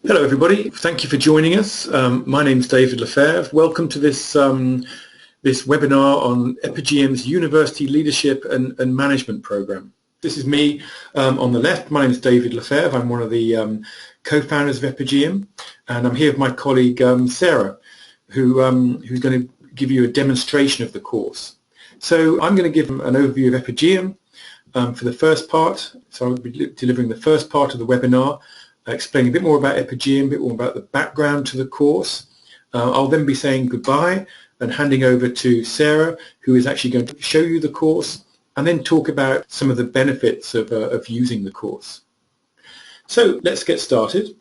Hello everybody, thank you for joining us. My name is David Lefevre. Welcome to this webinar on Epigeum's University Leadership and Management Programme. This is me on the left. My name is David Lefevre. I'm one of the co-founders of Epigeum, and I'm here with my colleague Sarah, who's going to give you a demonstration of the course. So I'm going to give an overview of Epigeum for the first part. So I'll be delivering the first part of the webinar, explaining a bit more about Epigeum, a bit more about the background to the course. I'll then be saying goodbye and handing over to Sarah, who is actually going to show you the course and then talk about some of the benefits of using the course. So let's get started.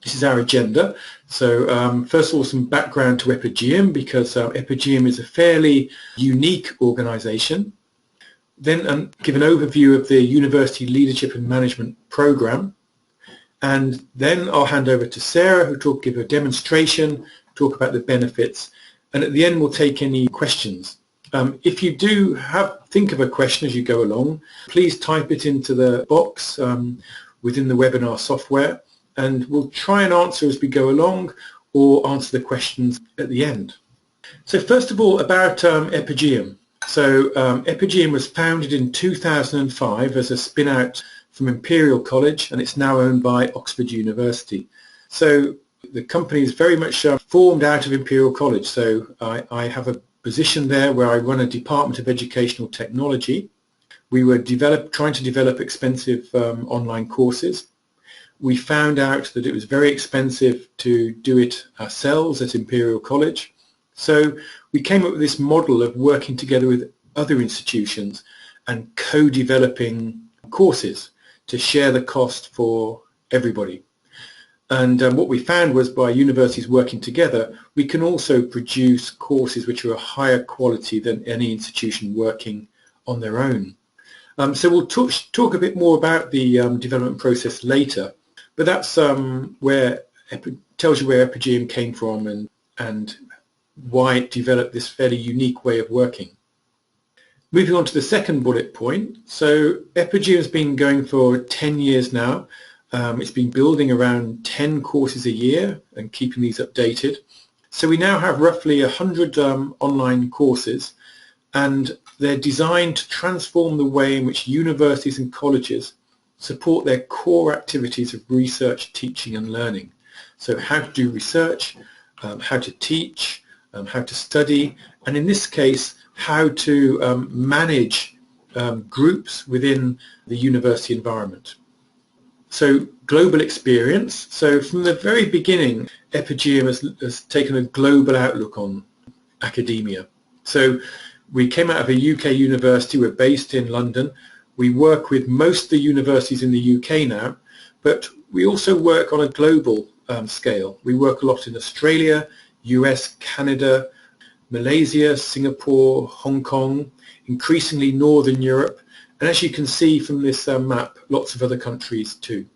This is our agenda. So first of all, some background to Epigeum, because Epigeum is a fairly unique organisation. Then give an overview of the University Leadership and Management Programme. And then I'll hand over to Sarah, who will give a demonstration, talk about the benefits, and at the end we'll take any questions. If you do think of a question as you go along, please type it into the box within the webinar software, and we'll try and answer as we go along or answer the questions at the end. So first of all, about Epigeum. So Epigeum was founded in 2005 as a spin-out from Imperial College, and it's now owned by Oxford University. So the company is very much formed out of Imperial College. So I have a position there where I run a Department of Educational Technology. We were trying to develop expensive online courses. We found out that it was very expensive to do it ourselves at Imperial College. So we came up with this model of working together with other institutions and co-developing courses to share the cost for everybody. And what we found was by universities working together, we can also produce courses which are of higher quality than any institution working on their own. So we'll talk a bit more about the development process later, but that's where tells you where Epigeum came from and why it developed this fairly unique way of working. Moving on to the second bullet point, so Epigeum has been going for 10 years now. It's been building around 10 courses a year and keeping these updated. So we now have roughly 100 online courses, and they're designed to transform the way in which universities and colleges support their core activities of research, teaching and learning. So how to do research, how to teach, how to study, and in this case, how to manage groups within the university environment. So global experience. So from the very beginning, Epigeum has taken a global outlook on academia. So we came out of a UK university. We're based in London. We work with most of the universities in the UK now, but we also work on a global scale. We work a lot in Australia, US, Canada, Malaysia, Singapore, Hong Kong, increasingly Northern Europe, and as you can see from this map, lots of other countries too.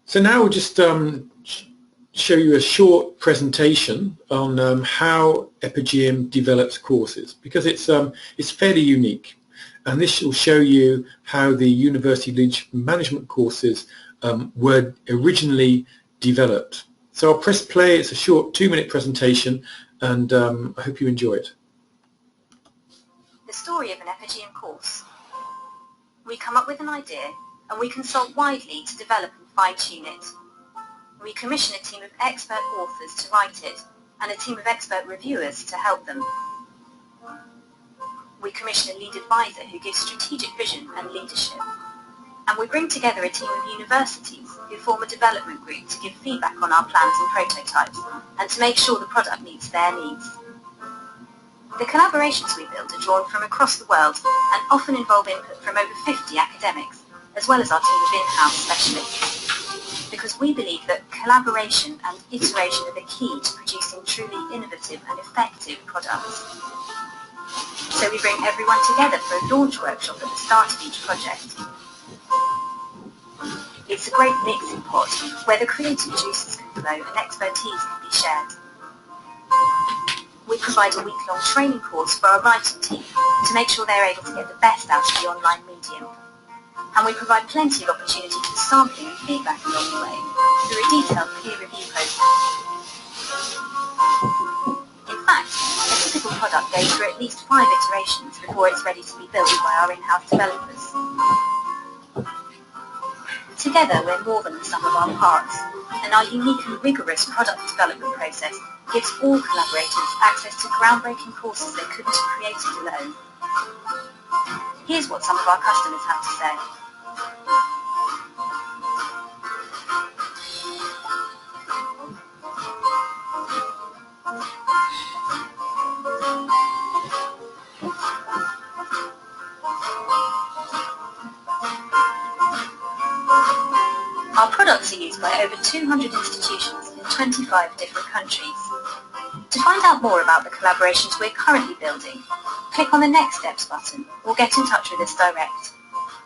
So now we'll just show you a short presentation on how Epigeum develops courses, because it's fairly unique, and this will show you how the University Leadership Management courses were originally developed. So I'll press play. It's a short 2-minute presentation, and I hope you enjoy it. The story of an Epigeum course. We come up with an idea and we consult widely to develop and fine-tune it. We commission a team of expert authors to write it and a team of expert reviewers to help them. We commission a lead advisor who gives strategic vision and leadership. And we bring together a team of universities who form a development group to give feedback on our plans and prototypes and to make sure the product meets their needs. The collaborations we build are drawn from across the world and often involve input from over 50 academics, as well as our team of in-house specialists, because we believe that collaboration and iteration are the key to producing truly innovative and effective products. So we bring everyone together for a launch workshop at the start of each project. It's a great mixing pot where the creative juices can flow and expertise can be shared. We provide a week-long training course for our writing team to make sure they're able to get the best out of the online medium. and we provide plenty of opportunity for sampling and feedback along the way through a detailed peer review process. In fact, a typical product goes through at least 5 iterations before it's ready to be built by our in-house developers. Together, we're more than the sum of our parts, and our unique and rigorous product development process gives all collaborators access to groundbreaking courses they couldn't have created alone. Here's what some of our customers have to say. Our products are used by over 200 institutions in 25 different countries. To find out more about the collaborations we're currently building, click on the Next Steps button or get in touch with us direct.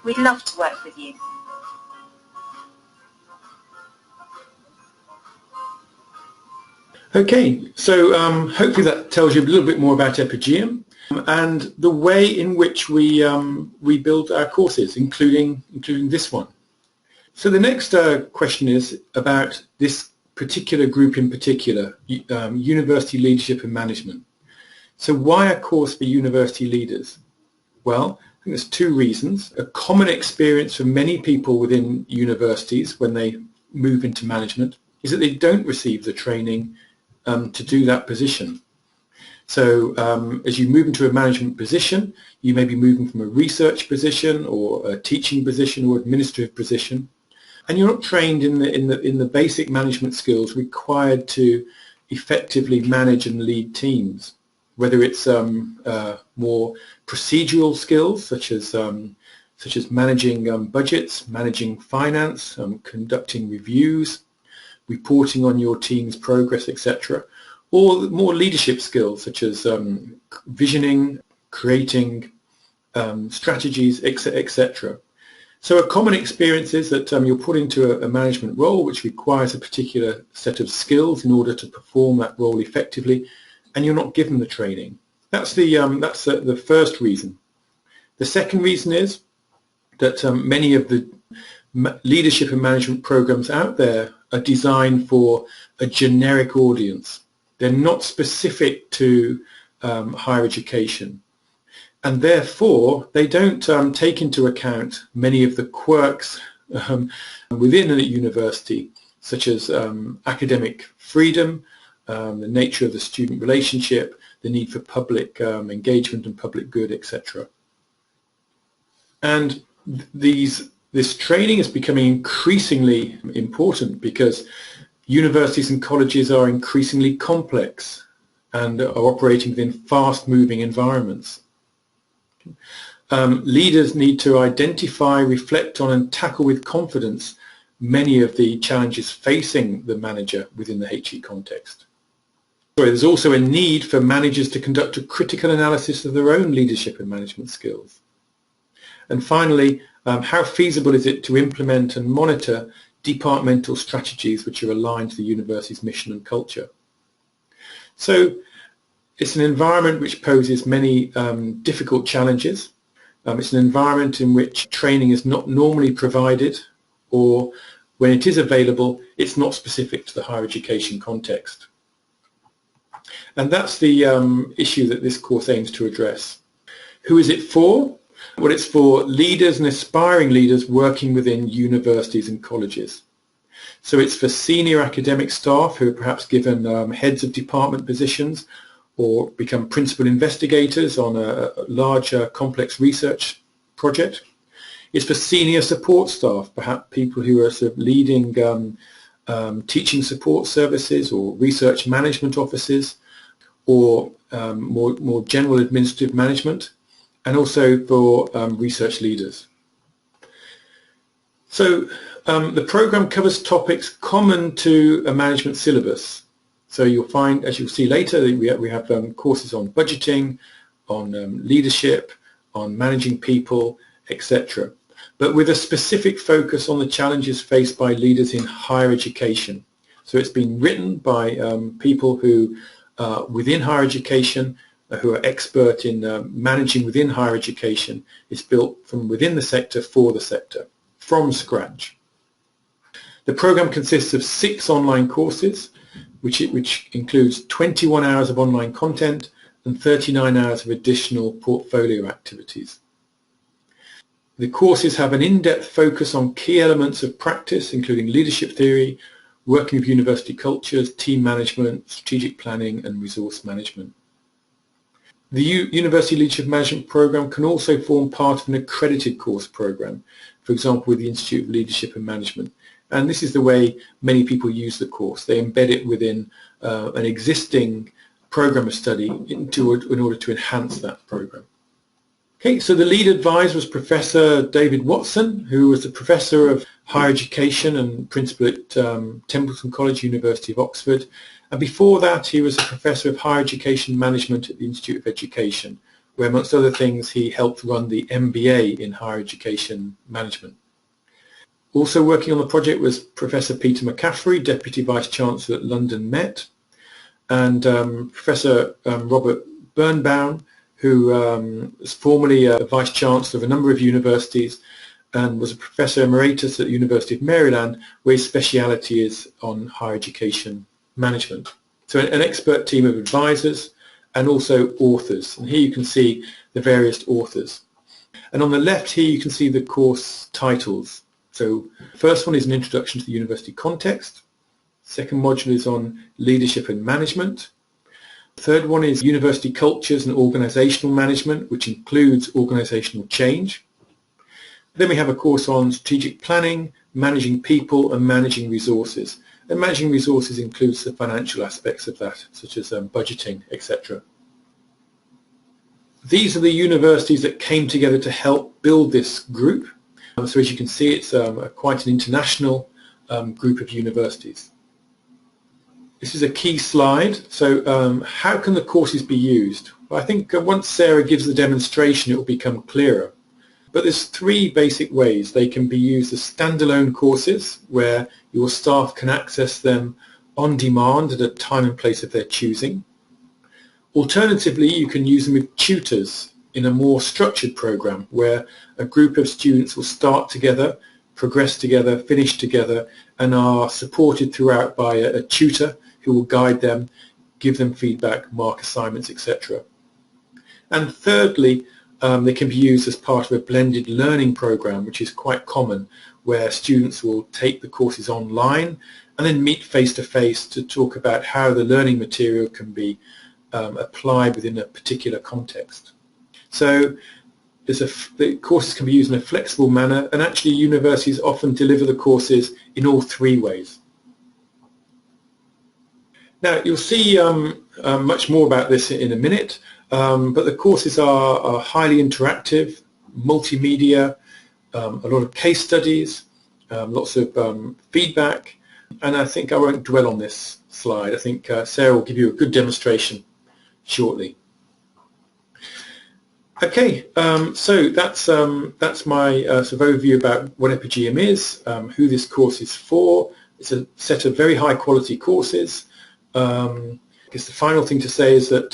We'd love to work with you. Okay, so hopefully that tells you a little bit more about Epigeum and the way in which we build our courses, including this one. So the next question is about this particular group in particular, University Leadership and Management. So why a course for university leaders? Well, I think there's 2 reasons. A common experience for many people within universities when they move into management is that they don't receive the training to do that position. So as you move into a management position, you may be moving from a research position or a teaching position or administrative position, and you're not trained in the basic management skills required to effectively manage and lead teams, whether it's more procedural skills such as managing budgets, managing finance, conducting reviews, reporting on your team's progress, etc., or more leadership skills such as visioning, creating strategies, etc. So a common experience is that you're put into a management role which requires a particular set of skills in order to perform that role effectively, and you're not given the training. That's the first reason. The second reason is that many of the leadership and management programs out there are designed for a generic audience. They're not specific to higher education. And therefore, they don't take into account many of the quirks within a university, such as academic freedom, the nature of the student relationship, the need for public engagement and public good, etc. And this training is becoming increasingly important because universities and colleges are increasingly complex and are operating within fast-moving environments. Leaders need to identify, reflect on and tackle with confidence many of the challenges facing the manager within the HE context. There's also a need for managers to conduct a critical analysis of their own leadership and management skills. And finally, how feasible is it to implement and monitor departmental strategies which are aligned to the university's mission and culture? So it's an environment which poses many difficult challenges. It's an environment in which training is not normally provided, or when it is available, it's not specific to the higher education context. And that's the issue that this course aims to address. Who is it for? Well, it's for leaders and aspiring leaders working within universities and colleges. So it's for senior academic staff who are perhaps given heads of department positions or become principal investigators on a larger complex research project. It's for senior support staff, perhaps people who are sort of leading teaching support services or research management offices, or more general administrative management, and also for research leaders. So the program covers topics common to a management syllabus. So you'll find, as you'll see later, we have courses on budgeting, on leadership, on managing people, etc. But with a specific focus on the challenges faced by leaders in higher education. So it's been written by people who within higher education who are expert in managing within higher education, is built from within the sector for the sector, from scratch. The program consists of 6 online courses, which includes 21 hours of online content and 39 hours of additional portfolio activities. The courses have an in-depth focus on key elements of practice, including leadership theory, working with university cultures, team management, strategic planning and resource management. The University Leadership Management Programme can also form part of an accredited course programme, for example with the Institute of Leadership and Management. And this is the way many people use the course. They embed it within an existing programme of study in order to enhance that programme. Okay, so the lead advisor was Professor David Watson, who was a Professor of Higher Education and Principal at Templeton College, University of Oxford. And before that, he was a Professor of Higher Education Management at the Institute of Education, where amongst other things he helped run the MBA in Higher Education Management. Also working on the project was Professor Peter McCaffrey, Deputy Vice-Chancellor at London Met, and Professor Robert Birnbaum, who was formerly a Vice-Chancellor of a number of universities and was a Professor Emeritus at the University of Maryland, where his speciality is on higher education management. So an expert team of advisors and also authors. And here you can see the various authors. And on the left here you can see the course titles. So the first one is an introduction to the university context. Second module is on leadership and management. The third one is university cultures and organisational management, which includes organisational change. Then we have a course on strategic planning, managing people and managing resources. And managing resources includes the financial aspects of that, such as budgeting, etc. These are the universities that came together to help build this group. So as you can see, it's quite an international group of universities. This is a key slide. So how can the courses be used? Well, I think once Sarah gives the demonstration, it will become clearer. But there's 3 basic ways. They can be used as standalone courses, where your staff can access them on demand at a time and place of their choosing. Alternatively, you can use them with tutors in a more structured program, where a group of students will start together, progress together, finish together, and are supported throughout by a tutor who will guide them, give them feedback, mark assignments, etc. And thirdly, they can be used as part of a blended learning program, which is quite common, where students will take the courses online and then meet face-to-face to talk about how the learning material can be applied within a particular context. So the courses can be used in a flexible manner, and actually universities often deliver the courses in all 3 ways. Now you'll see much more about this in a minute, but the courses are highly interactive, multimedia, a lot of case studies, lots of feedback, and I think I won't dwell on this slide. I think Sarah will give you a good demonstration shortly. Okay, so that's my sort of overview about what Epigeum is, who this course is for. It's a set of very high quality courses. I guess the final thing to say is that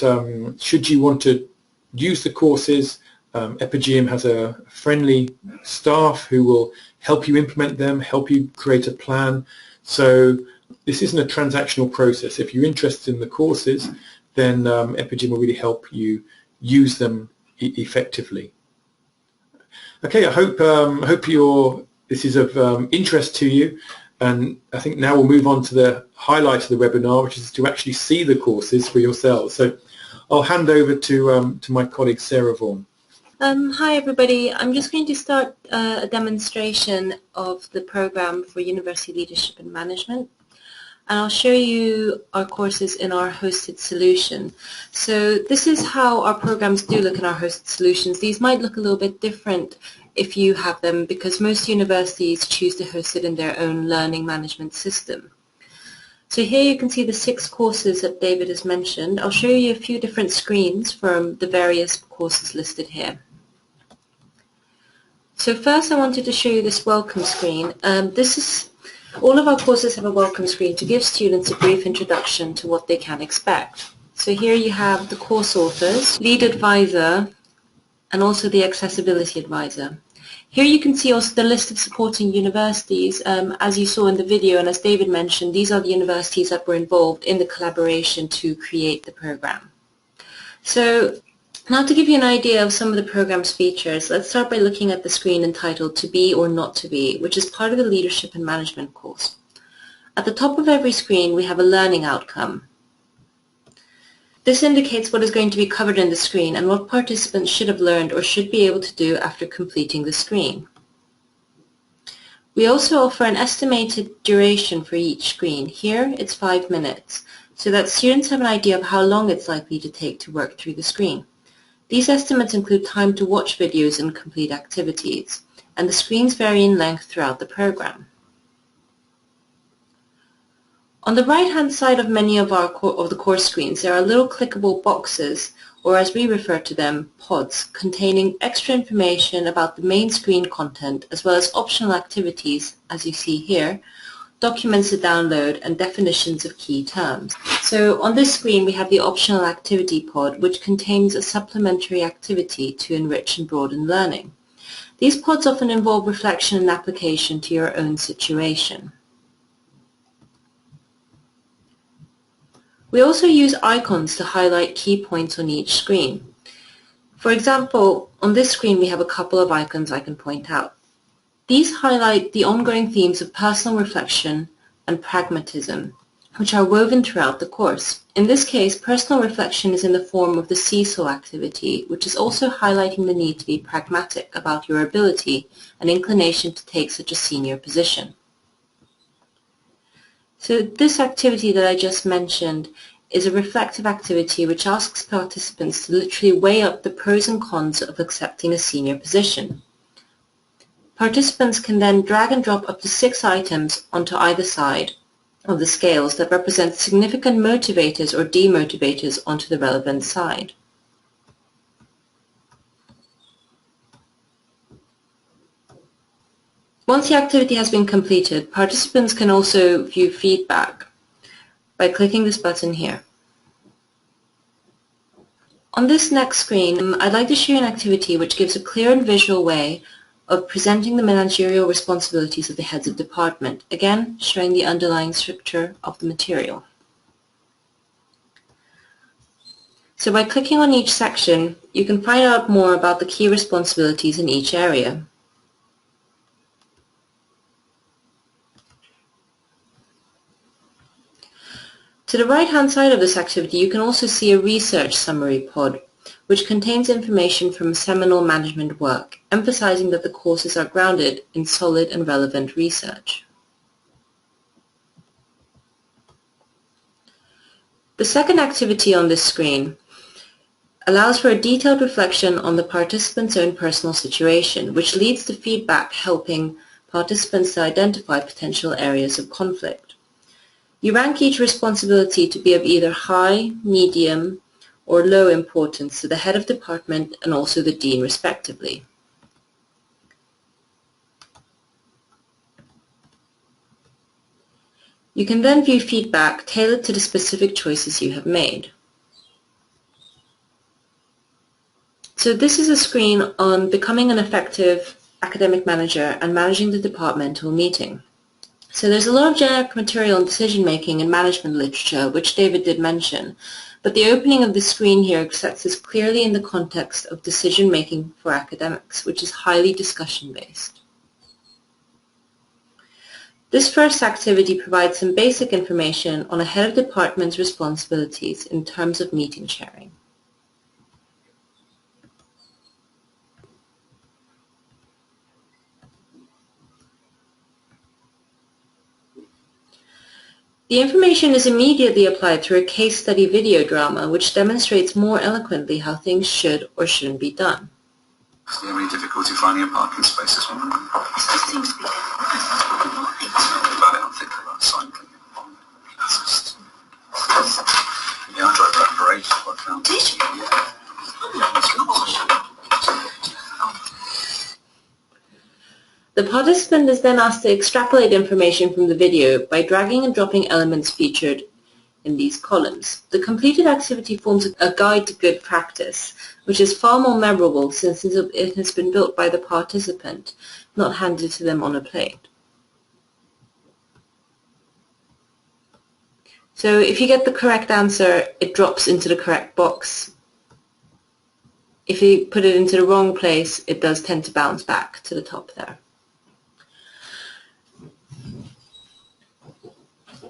should you want to use the courses, Epigeum has a friendly staff who will help you implement them, help you create a plan. So this isn't a transactional process. If you're interested in the courses, then Epigeum will really help you use them effectively. Okay, I hope this is of interest to you, and I think now we'll move on to the highlight of the webinar, which is to actually see the courses for yourselves. So I'll hand over to my colleague Sarah Vaughan. Hi everybody, I'm just going to start a demonstration of the program for University Leadership and Management, and I'll show you our courses in our hosted solution. So this is how our programs do look in our hosted solutions. These might look a little bit different if you have them, because most universities choose to host it in their own learning management system. So here you can see the 6 courses that David has mentioned. I'll show you a few different screens from the various courses listed here. So first I wanted to show you this welcome screen. All of our courses have a welcome screen to give students a brief introduction to what they can expect. So here you have the course authors, lead advisor, and also the accessibility advisor. Here you can see also the list of supporting universities. As you saw in the video and as David mentioned, these are the universities that were involved in the collaboration to create the program. So now to give you an idea of some of the program's features, let's start by looking at the screen entitled To Be or Not to Be, which is part of the Leadership and Management course. At the top of every screen we have a learning outcome. This indicates what is going to be covered in the screen and what participants should have learned or should be able to do after completing the screen. We also offer an estimated duration for each screen. Here it's 5 minutes, so that students have an idea of how long it's likely to take to work through the screen. These estimates include time to watch videos and complete activities, and the screens vary in length throughout the program. On the right-hand side of many of the course screens, there are little clickable boxes, or as we refer to them, pods, containing extra information about the main screen content, as well as optional activities, as you see here, documents to download, and definitions of key terms. So on this screen we have the optional activity pod, which contains a supplementary activity to enrich and broaden learning. These pods often involve reflection and application to your own situation. We also use icons to highlight key points on each screen. For example, on this screen we have a couple of icons I can point out. These highlight the ongoing themes of personal reflection and pragmatism, which are woven throughout the course. In this case, personal reflection is in the form of the seesaw activity, which is also highlighting the need to be pragmatic about your ability and inclination to take such a senior position. So this activity that I just mentioned is a reflective activity which asks participants to literally weigh up the pros and cons of accepting a senior position. Participants can then drag and drop up to 6 items onto either side of the scales that represent significant motivators or demotivators onto the relevant side. Once the activity has been completed, participants can also view feedback by clicking this button here. On this next screen, I'd like to show you an activity which gives a clear and visual way of presenting the managerial responsibilities of the heads of department, again showing the underlying structure of the material. So by clicking on each section, you can find out more about the key responsibilities in each area. To the right-hand side of this activity, you can also see a research summary pod, which contains information from seminal management work, emphasizing that the courses are grounded in solid and relevant research. The second activity on this screen allows for a detailed reflection on the participant's own personal situation, which leads to feedback helping participants to identify potential areas of conflict. You rank each responsibility to be of either high, medium, or low importance to the head of department and also the dean respectively. You can then view feedback tailored to the specific choices you have made. So this is a screen on becoming an effective academic manager and managing the departmental meeting. So there's a lot of generic material on decision-making and management literature, which David did mention, but the opening of the screen here sets this clearly in the context of decision-making for academics, which is highly discussion-based. This first activity provides some basic information on a head of department's responsibilities in terms of meeting sharing. The information is immediately applied through a case study video drama which demonstrates more eloquently how things should or shouldn't be done. Do you have any difficulty finding a parking space this morning? This just seems to be About it, I'm thinking about cycling. Yeah, I drove that for ages. I found. Did you? Yeah. Oh my gosh. The participant is then asked to extrapolate information from the video by dragging and dropping elements featured in these columns. The completed activity forms a guide to good practice, which is far more memorable since it has been built by the participant, not handed to them on a plate. So if you get the correct answer, it drops into the correct box. If you put it into the wrong place, it does tend to bounce back to the top there.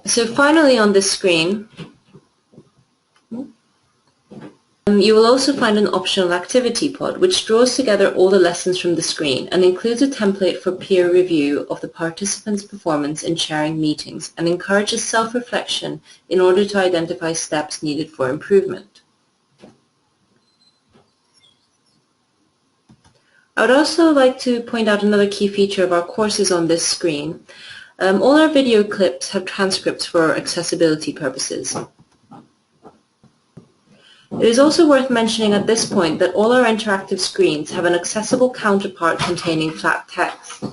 So finally on this screen, you will also find an optional activity pod which draws together all the lessons from the screen and includes a template for peer review of the participants' performance in sharing meetings and encourages self-reflection in order to identify steps needed for improvement. I would also like to point out another key feature of our courses on this screen. All our video clips have transcripts for accessibility purposes. It is also worth mentioning at this point that all our interactive screens have an accessible counterpart containing flat text.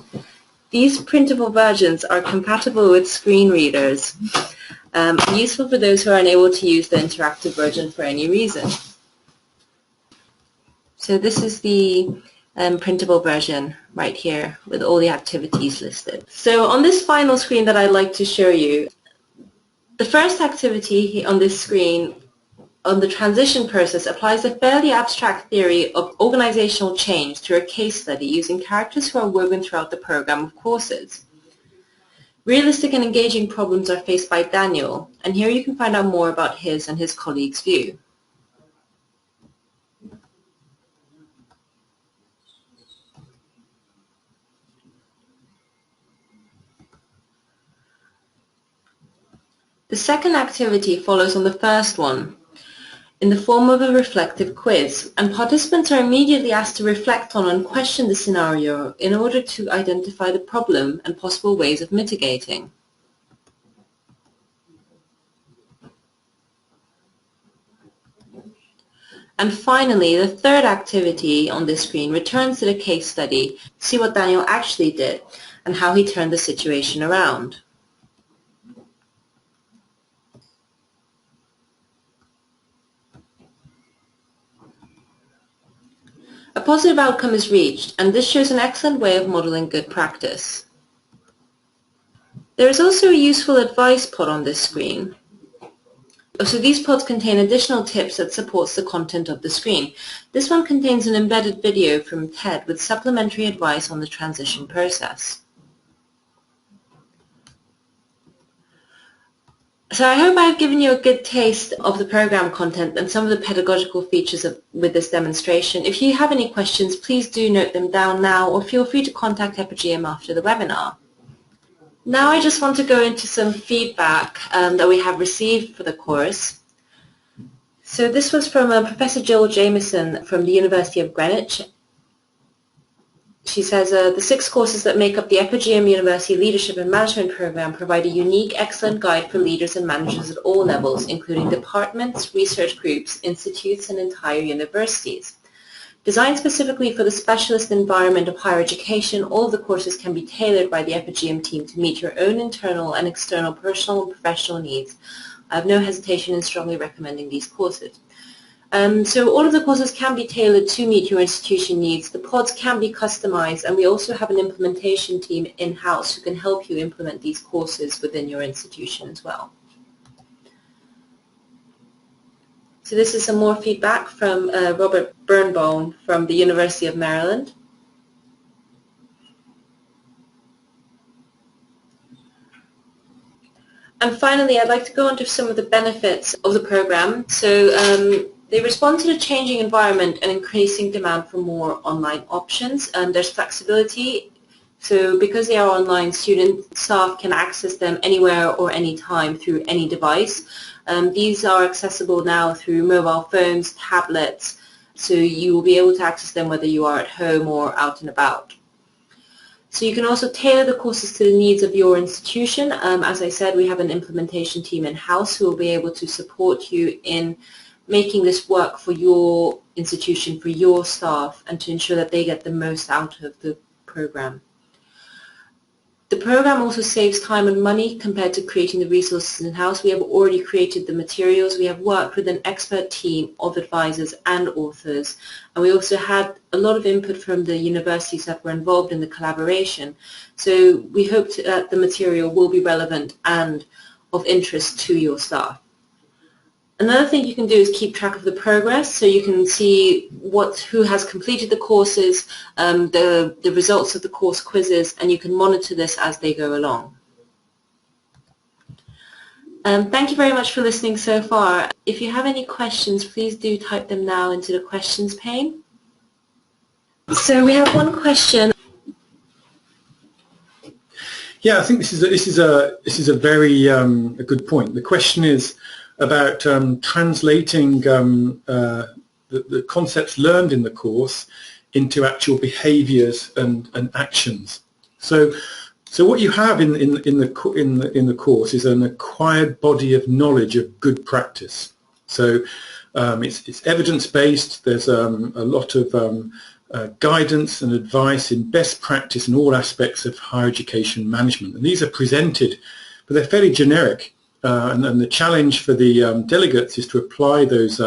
These printable versions are compatible with screen readers, useful for those who are unable to use the interactive version for any reason. So this is the printable version right here with all the activities listed. So on this final screen that I'd like to show you, the first activity on this screen on the transition process applies a fairly abstract theory of organizational change through a case study using characters who are woven throughout the program of courses. Realistic and engaging problems are faced by Daniel, and here you can find out more about his and his colleagues' view. The second activity follows on the first one in the form of a reflective quiz, and participants are immediately asked to reflect on and question the scenario in order to identify the problem and possible ways of mitigating. And finally, the third activity on this screen returns to the case study to see what Daniel actually did and how he turned the situation around. A positive outcome is reached, and this shows an excellent way of modeling good practice. There is also a useful advice pod on this screen. So these pods contain additional tips that supports the content of the screen. This one contains an embedded video from TED with supplementary advice on the transition process. So I hope I've given you a good taste of the program content and some of the pedagogical features with this demonstration. If you have any questions, please do note them down now or feel free to contact Epigeum after the webinar. Now I just want to go into some feedback that we have received for the course. So this was from Professor Jill Jameson from the University of Greenwich. She says, the 6 courses that make up the Epigeum University Leadership and Management Program provide a unique, excellent guide for leaders and managers at all levels, including departments, research groups, institutes, and entire universities. Designed specifically for the specialist environment of higher education, all of the courses can be tailored by the Epigeum team to meet your own internal and external personal and professional needs. I have no hesitation in strongly recommending these courses. So all of the courses can be tailored to meet your institution needs. The pods can be customized, and we also have an implementation team in-house who can help you implement these courses within your institution as well. So this is some more feedback from Robert Birnbaum from the University of Maryland. And finally, I'd like to go on to some of the benefits of the program. So they respond to the changing environment and increasing demand for more online options. There's flexibility. So because they are online, staff can access them anywhere or anytime through any device. These are accessible now through mobile phones, tablets, so you will be able to access them whether you are at home or out and about. So you can also tailor the courses to the needs of your institution. As I said, we have an implementation team in-house who will be able to support you in making this work for your institution, for your staff, and to ensure that they get the most out of the program. The program also saves time and money compared to creating the resources in-house. We have already created the materials. We have worked with an expert team of advisors and authors. And we also had a lot of input from the universities that were involved in the collaboration. So we hope that the material will be relevant and of interest to your staff. Another thing you can do is keep track of the progress, so you can see who has completed the courses, the results of the course quizzes, and you can monitor this as they go along. Thank you very much for listening so far. If you have any questions, please do type them now into the questions pane. So we have one question. Yeah, I think this is a very a good point. The question is about translating the concepts learned in the course into actual behaviours and actions. So what you have in the course is an acquired body of knowledge of good practice. So it's evidence-based. There's a lot of guidance and advice in best practice in all aspects of higher education management, and these are presented, but they're fairly generic. And the challenge for the delegates is to apply those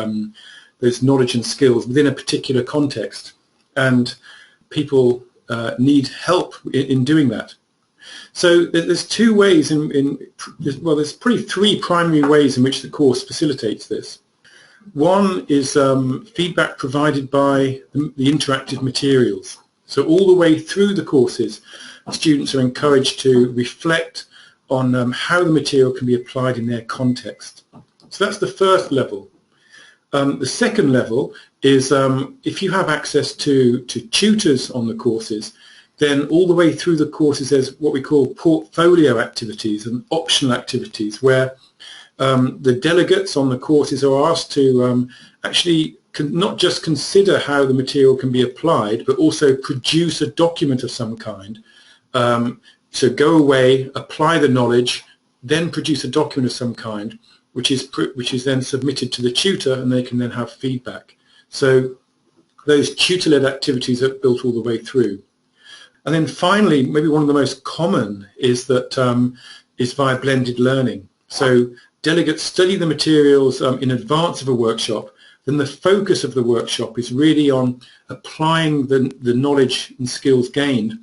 knowledge and skills within a particular context, and people need help in doing that. So there's two ways there's probably three primary ways in which the course facilitates this. One is feedback provided by the interactive materials. So all the way through the courses, students are encouraged to reflect on how the material can be applied in their context. So that's the first level. The second level is if you have access to tutors on the courses, then all the way through the courses there's what we call portfolio activities and optional activities where the delegates on the courses are asked to actually not just consider how the material can be applied, but also produce a document of some kind. So go away, apply the knowledge, then produce a document of some kind, which is then submitted to the tutor, and they can then have feedback. So those tutor-led activities are built all the way through. And then finally, maybe one of the most common is that is via blended learning. So delegates study the materials in advance of a workshop. Then the focus of the workshop is really on applying the knowledge and skills gained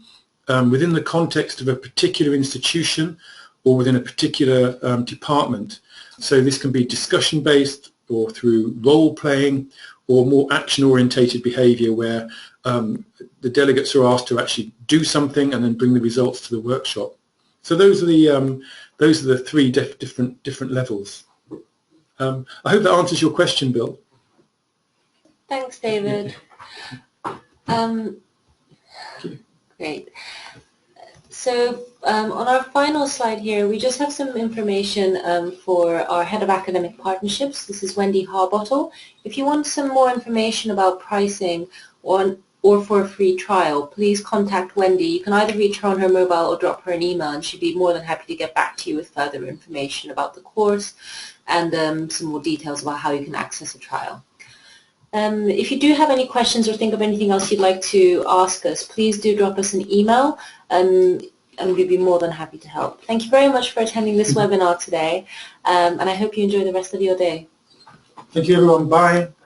within the context of a particular institution or within a particular department. So this can be discussion-based or through role-playing or more action-orientated behaviour where the delegates are asked to actually do something and then bring the results to the workshop. So those are the three different levels. I hope that answers your question, Bill. Thanks, David. Great. So on our final slide here, we just have some information for our Head of Academic Partnerships. This is Wendy Harbottle. If you want some more information about pricing or for a free trial, please contact Wendy. You can either reach her on her mobile or drop her an email, and she'd be more than happy to get back to you with further information about the course and some more details about how you can access a trial. If you do have any questions or think of anything else you'd like to ask us, please do drop us an email and we'd be more than happy to help. Thank you very much for attending this webinar today, and I hope you enjoy the rest of your day. Thank you, everyone. Bye.